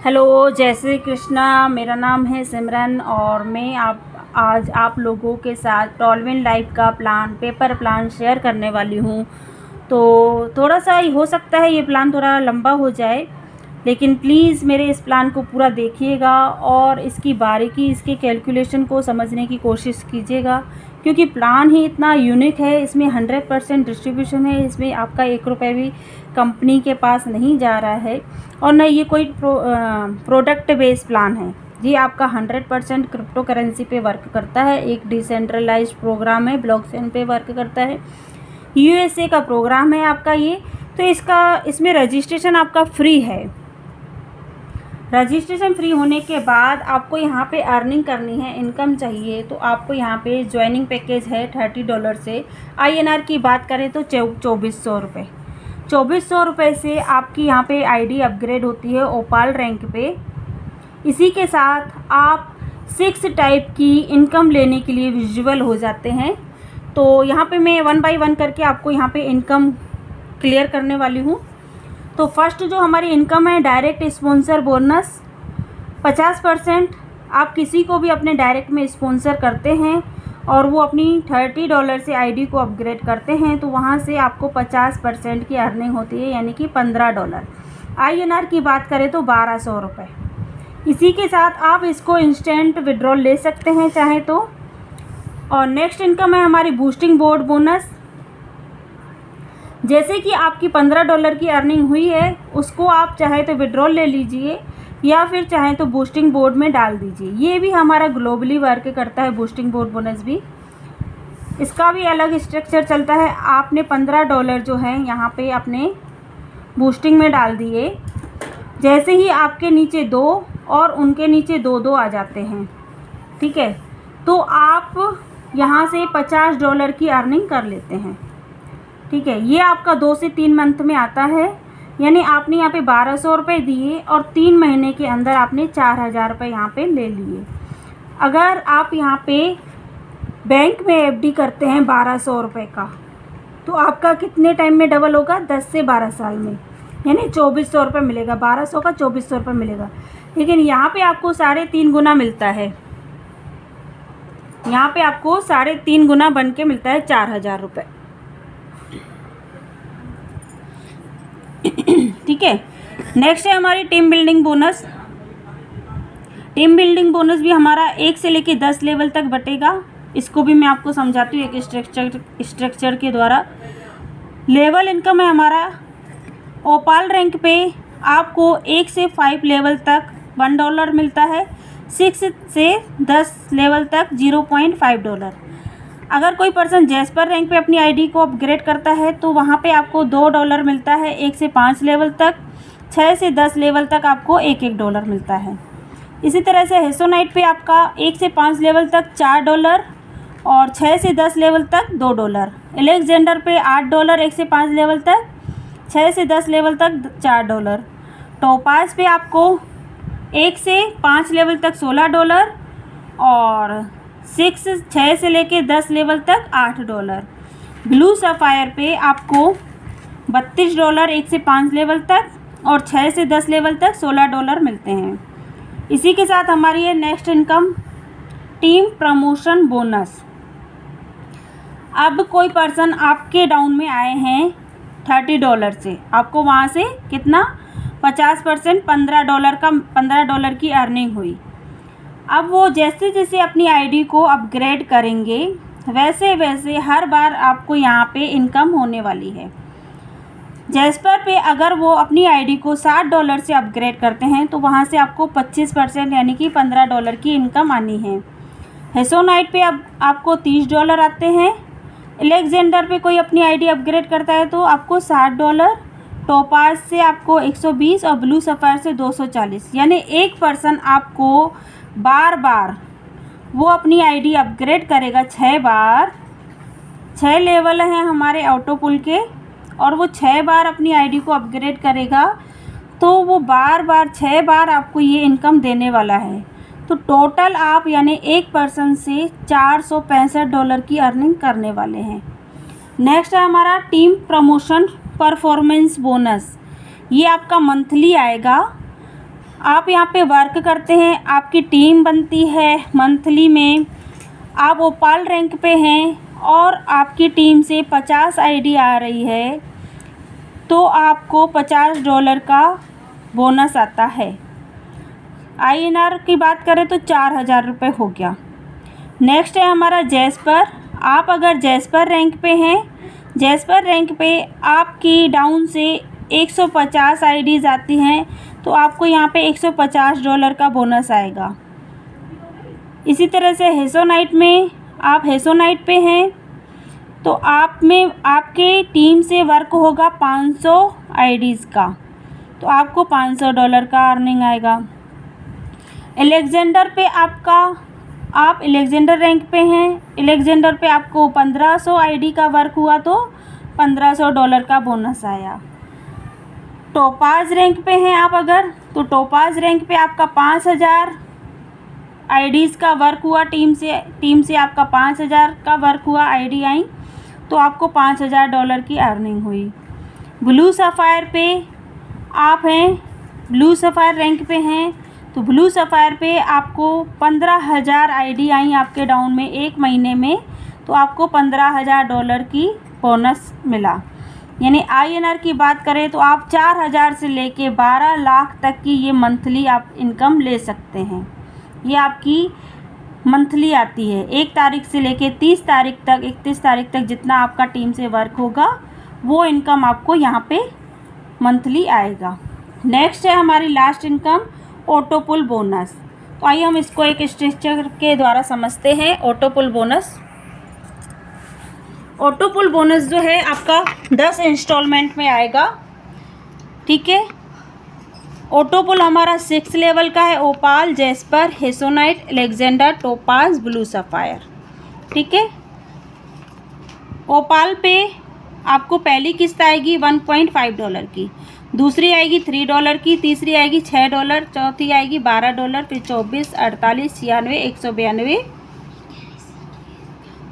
Hello, जय श्री कृष्णा। मेरा नाम है सिमरन और मैं आज आप लोगों के साथ टॉलविन लाइफ का पेपर प्लान शेयर करने वाली हूँ। तो थोड़ा सा हो सकता है ये प्लान थोड़ा लंबा हो जाए, लेकिन प्लीज़ मेरे इस प्लान को पूरा देखिएगा और इसकी बारीकी, इसके कैलकुलेशन को समझने की कोशिश कीजिएगा, क्योंकि प्लान ही इतना यूनिक है। इसमें 100% डिस्ट्रीब्यूशन है। इसमें आपका 1 रुपये भी कंपनी के पास नहीं जा रहा है और न ये कोई प्रोडक्ट बेस्ड प्लान है। ये आपका 100% क्रिप्टो करेंसी पे वर्क करता है। एक डिसेंट्रलाइज्ड प्रोग्राम है, ब्लॉकचेन पे वर्क करता है। यूएसए का प्रोग्राम है आपका ये। तो इसमें रजिस्ट्रेशन आपका फ्री है। रजिस्ट्रेशन फ्री होने के बाद आपको यहाँ पे अर्निंग करनी है, इनकम चाहिए, तो आपको यहाँ पे ज्वाइनिंग पैकेज है $30 से। INR की बात करें तो 2400 रुपये। 2400 रुपये से आपकी यहाँ पे आईडी अपग्रेड होती है ओपाल रैंक पे। इसी के साथ आप 6 टाइप की इनकम लेने के लिए विजुअल हो जाते हैं। तो यहाँ पे मैं 1 बाय 1 करके आपको यहाँ पे इनकम क्लियर करने वाली हूँ। तो फर्स्ट जो हमारी इनकम है, डायरेक्ट स्पॉन्सर बोनस 50%। आप किसी को भी अपने डायरेक्ट में स्पॉन्सर करते हैं और वो अपनी $30 से आईडी को अपग्रेड करते हैं, तो वहाँ से आपको 50% की अर्निंग होती है, यानी कि $15। INR की बात करें तो 1200 रुपये। इसी के साथ आप इसको इंस्टेंट विड्रॉल ले सकते हैं चाहे तो। और नेक्स्ट इनकम है हमारी बूस्टिंग बोर्ड बोनस। जैसे कि आपकी $15 की अर्निंग हुई है, उसको आप चाहे तो विड्रॉल ले लीजिए या फिर चाहे तो बूस्टिंग बोर्ड में डाल दीजिए। ये भी हमारा ग्लोबली वर्क करता है, बूस्टिंग बोर्ड बोनस भी। इसका भी अलग स्ट्रक्चर चलता है। आपने $15 जो है यहाँ पे अपने बूस्टिंग में डाल दिए। जैसे ही आपके नीचे 2 और उनके नीचे 2 आ जाते हैं, ठीक है, तो आप यहाँ से $50 की अर्निंग कर लेते हैं। ठीक है, ये आपका 2 से 3 मंथ में आता है, यानी आपने यहाँ पे 1200 रुपये दिए और 3 महीने के अंदर आपने 4000 रुपये यहाँ पे ले लिए। अगर आप यहाँ पे बैंक में FD करते हैं 1200 रुपये का, तो आपका कितने टाइम में डबल होगा? 10 से 12 साल में, यानी 2400 रुपये मिलेगा। 1200 का 2400 रुपये मिलेगा। लेकिन यहाँ पे आपको 3.5 गुना मिलता है। यहाँ पे आपको 3.5 गुना बन के मिलता है 4000 रुपये। ठीक है, नेक्स्ट है हमारी team building bonus. Team building bonus भी हमारा 1 से लेके 10 लेवल तक बटेगा। इसको भी मैं आपको समझाती हूँ एक स्ट्रक्चर के द्वारा। लेवल इनकम है हमारा ओपाल रैंक पे आपको 1 से 5 लेवल तक $1 मिलता है। 6 से 10 लेवल तक $0.5। अगर कोई पर्सन जैस्पर रैंक पे अपनी आईडी को अपग्रेड करता है तो वहाँ पे आपको $2 मिलता है 1 से 5 लेवल तक। 6 से 10 लेवल तक आपको $1 मिलता है। इसी तरह से हेसोनाइट पे आपका 1 से 5 लेवल तक $4 और 6 से 10 लेवल तक $2। एलेक्जेंडर पे $8 1 से 5 लेवल तक, 6 से 10 लेवल तक $4। टोपाज पे आपको 1 से 5 लेवल तक $16 और 6 से लेके 10 लेवल तक $8। ब्लू सफ़ायर पे आपको $32 1 से 5 लेवल तक और 6 से 10 लेवल तक $16 मिलते हैं। इसी के साथ हमारी है next income team promotion bonus. अब कोई पर्सन आपके डाउन में आए हैं $30 से, आपको वहाँ से कितना 50% $15 की अर्निंग हुई। अब वो जैसे जैसे अपनी आईडी को अपग्रेड करेंगे वैसे वैसे हर बार आपको यहाँ पे इनकम होने वाली है। जैस्पर पे अगर वो अपनी आईडी को $60 से अपग्रेड करते हैं तो वहाँ से आपको 25% यानी कि $15 की इनकम आनी है। हेसोनाइट पे अब आपको $30 आते हैं। एलेक्जेंडर पे कोई अपनी आईडी अपग्रेड करता है तो आपको $60। टोपाज से आपको 120 और ब्लू सफ़ायर से 240, यानी एक पर्सन आपको बार बार वो अपनी आईडी अपग्रेड करेगा 6 बार। 6 लेवल हैं हमारे ऑटो पुल के और वो 6 बार अपनी आईडी को अपग्रेड करेगा, तो वो बार बार 6 बार आपको ये इनकम देने वाला है। तो टोटल आप यानी एक पर्सन से $465 की अर्निंग करने वाले हैं। नेक्स्ट है हमारा टीम प्रमोशन परफॉर्मेंस बोनस। ये आपका मंथली आएगा। आप यहाँ पे वर्क करते हैं, आपकी टीम बनती है मंथली में, आप ओपाल रैंक पे हैं और आपकी टीम से 50 आईडी आ रही है तो आपको $50 का बोनस आता है। INR की बात करें तो 4000 रुपये हो गया। नेक्स्ट है हमारा जैस्पर। आप अगर जैस्पर रैंक पे हैं, जैस्पर रैंक पे आपकी डाउन से 150 आईडीज़ आती हैं तो आपको यहाँ पे $150 का बोनस आएगा। इसी तरह से हेसोनाइट में, आप हेसोनाइट पे हैं तो आप में आपके टीम से वर्क होगा 500 आईडीज़ का तो आपको $500 का अर्निंग आएगा। एलेक्जेंडर पे आप एलेक्जेंडर रैंक पे हैं, एलेक्जेंडर पे आपको 1500 आईडी का वर्क हुआ तो $1500 का बोनस आया। टोपाज रैंक पे हैं आप अगर, तो टोपाज रैंक पे आपका 5000 आईडीज़ का वर्क हुआ, टीम से आपका 5000 का वर्क हुआ, आईडी आई तो आपको $5000 की अर्निंग हुई। ब्लू सफ़ायर पे आप हैं, ब्लू सफ़ायर रैंक पे हैं तो ब्लू सफ़ायर पे आपको 15,000 आईडी आई आपके डाउन में एक महीने में तो आपको $15,000 की बोनस मिला। यानी INR की बात करें तो आप 4000 से लेके 12 लाख तक की ये मंथली आप इनकम ले सकते हैं। ये आपकी मंथली आती है 1 तारीख से लेके 30 तारीख तक, 31 तारीख तक जितना आपका टीम से वर्क होगा वो इनकम आपको यहाँ पे मंथली आएगा। नेक्स्ट है हमारी लास्ट इनकम ऑटोपुल बोनस। तो आइए हम इसको एक स्ट्रक्चर के द्वारा समझते हैं। ऑटोपुल बोनस, ऑटोपुल बोनस जो है आपका 10 इंस्टॉलमेंट में आएगा। ठीक है, ऑटोपुल हमारा 6 लेवल का है, ओपाल, jasper, hessonite, Alexander, topaz, blue sapphire. ठीक है, ओपाल पे आपको पहली किस्त आएगी $1.5 की, दूसरी आएगी $3 की, तीसरी आएगी $6, चौथी आएगी $12, फिर 24, 48, 96, 192,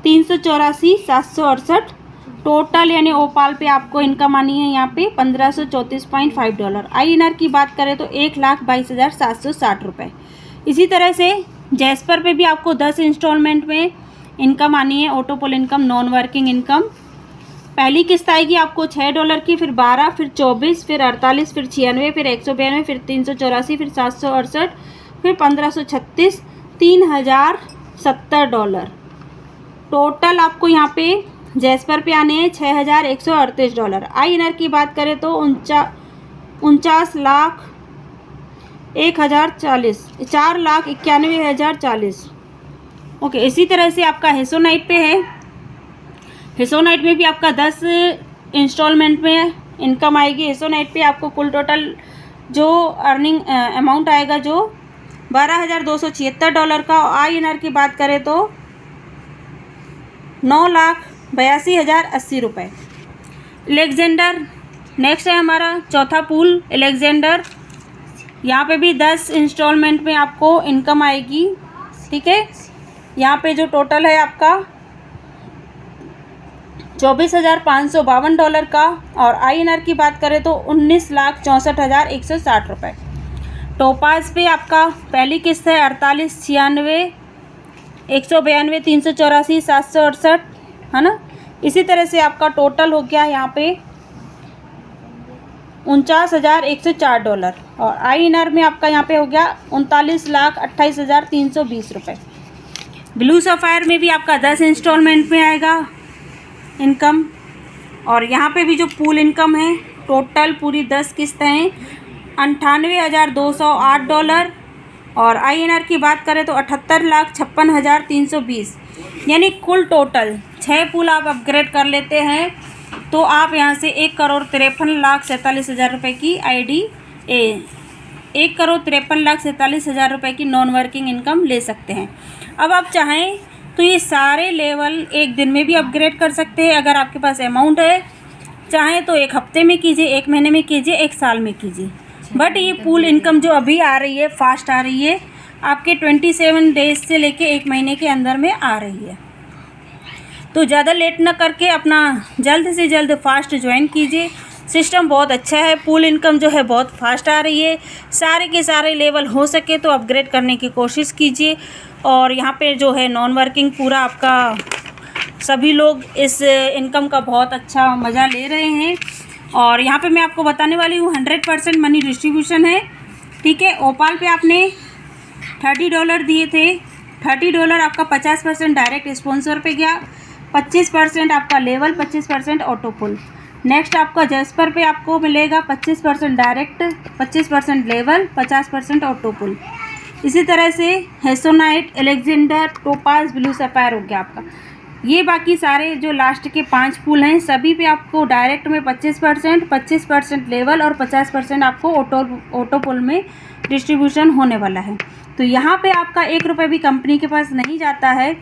384, 768 टोटल। यानी ओपाल पे आपको इनकम आनी है यहाँ पे $1534.5। INR की बात करें तो 1,22,760 रुपये। इसी तरह से जैस्पर पे भी आपको 10 इंस्टॉलमेंट में इनकम आनी है, ऑटोपुल इनकम, नॉन वर्किंग इनकम। पहली किस्त आएगी आपको $6 की, फिर 12, फिर 24, फिर 48, फिर 96, फिर 192, फिर 384, फिर 768, फिर 1536, $3070 टोटल आपको यहाँ पे जैस्पर पे आने हैं $6138। INR की बात करें तो 49,01,040, 4,91,040। ओके, इसी तरह से आपका हेसोनाइट पे है, हेसोनाइट में भी आपका 10 इंस्टॉलमेंट में इनकम आएगी। हेसोनाइट पे आपको कुल टोटल जो अर्निंग अमाउंट आएगा जो $12,276 का। INR की बात करें तो 9,82,080 रुपये। एलेक्जेंडर नेक्स्ट है हमारा चौथा पूल एलेक्जेंडर। यहाँ पे भी 10 इंस्टॉलमेंट में आपको इनकम आएगी। ठीक है, यहाँ पे जो टोटल है आपका $24,552 का, और INR की बात करें तो 19,64,160 रुपये। टोपाज पे आपका पहली किस्त है 48, 96, 192, 384, 768, है ना। इसी तरह से आपका टोटल हो गया यहाँ पे $49,104, और INR में आपका यहाँ पे हो गया 39,28,320 रुपये। ब्लू सफ़ायर में भी आपका 10 इंस्टॉलमेंट में आएगा इनकम, और यहाँ पे भी जो पूल इनकम है टोटल पूरी 10 किस्तें हैं $98,208, और INR की बात करें तो 78,56,320। यानी कुल टोटल 6 पूल आप अपग्रेड कर लेते हैं तो आप यहाँ से 1,53,47,000 रुपये की आईडी 1,53,47,000 रुपये की नॉन वर्किंग इनकम ले सकते हैं। अब आप चाहें तो ये सारे लेवल एक दिन में भी अपग्रेड कर सकते हैं अगर आपके पास अमाउंट है। चाहें तो 1 हफ्ते में कीजिए, 1 महीने में कीजिए, 1 साल में कीजिए। बट ये पूल इनकम जो अभी आ रही है, फास्ट आ रही है, आपके 27 डेज से लेके 1 महीने के अंदर में आ रही है। तो ज़्यादा लेट ना करके अपना जल्द से जल्द फास्ट ज्वाइन कीजिए। सिस्टम बहुत अच्छा है। पूल इनकम जो है बहुत फास्ट आ रही है। सारे के सारे लेवल हो सके तो अपग्रेड करने की कोशिश कीजिए। और यहाँ पे जो है नॉन वर्किंग पूरा आपका सभी लोग इस इनकम का बहुत अच्छा मज़ा ले रहे हैं। और यहाँ पे मैं आपको बताने वाली हूँ 100% मनी डिस्ट्रीब्यूशन है, ठीक है। ओपाल पे आपने $30 दिए थे, $30 आपका 50% डायरेक्ट स्पॉन्सर पे गया, 25% आपका लेवल, 25% ऑटो पुल। नेक्स्ट आपका जैस्पर पे आपको मिलेगा 25% डायरेक्ट, 25% लेवल, 50% ऑटो पुल। इसी तरह से hessonite, Alexander, topaz, blue sapphire हो गया आपका। ये बाकी सारे जो लास्ट के 5 पुल हैं सभी पे आपको डायरेक्ट में 25%, 25% लेवल और 50% आपको ऑटो पुल में डिस्ट्रीब्यूशन होने वाला है। तो यहाँ पे आपका 1 रुपये भी कंपनी के पास नहीं जाता है।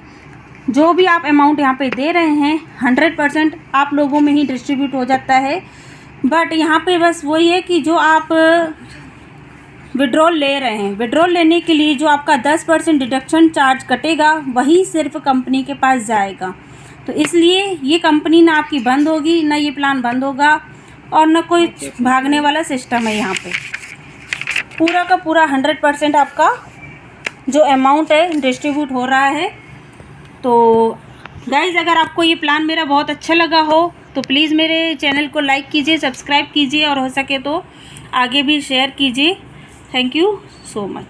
जो भी आप अमाउंट यहाँ पे दे रहे हैं 100% आप लोगों में ही डिस्ट्रीब्यूट हो जाता है। बट यहाँ पे बस वही है कि जो आप विड्रॉल ले रहे हैं, विड्रॉल लेने के लिए जो आपका 10% डिडक्शन चार्ज कटेगा वही सिर्फ कंपनी के पास जाएगा। तो इसलिए ये कंपनी ना आपकी बंद होगी, ना ये प्लान बंद होगा और ना कोई भागने वाला सिस्टम है। यहाँ पे पूरा का पूरा 100% आपका जो अमाउंट है डिस्ट्रीब्यूट हो रहा है। तो गाइज़ अगर आपको ये प्लान मेरा बहुत अच्छा लगा हो तो प्लीज़ मेरे चैनल को लाइक कीजिए, सब्सक्राइब कीजिए और हो सके तो आगे भी शेयर कीजिए। Thank you so much.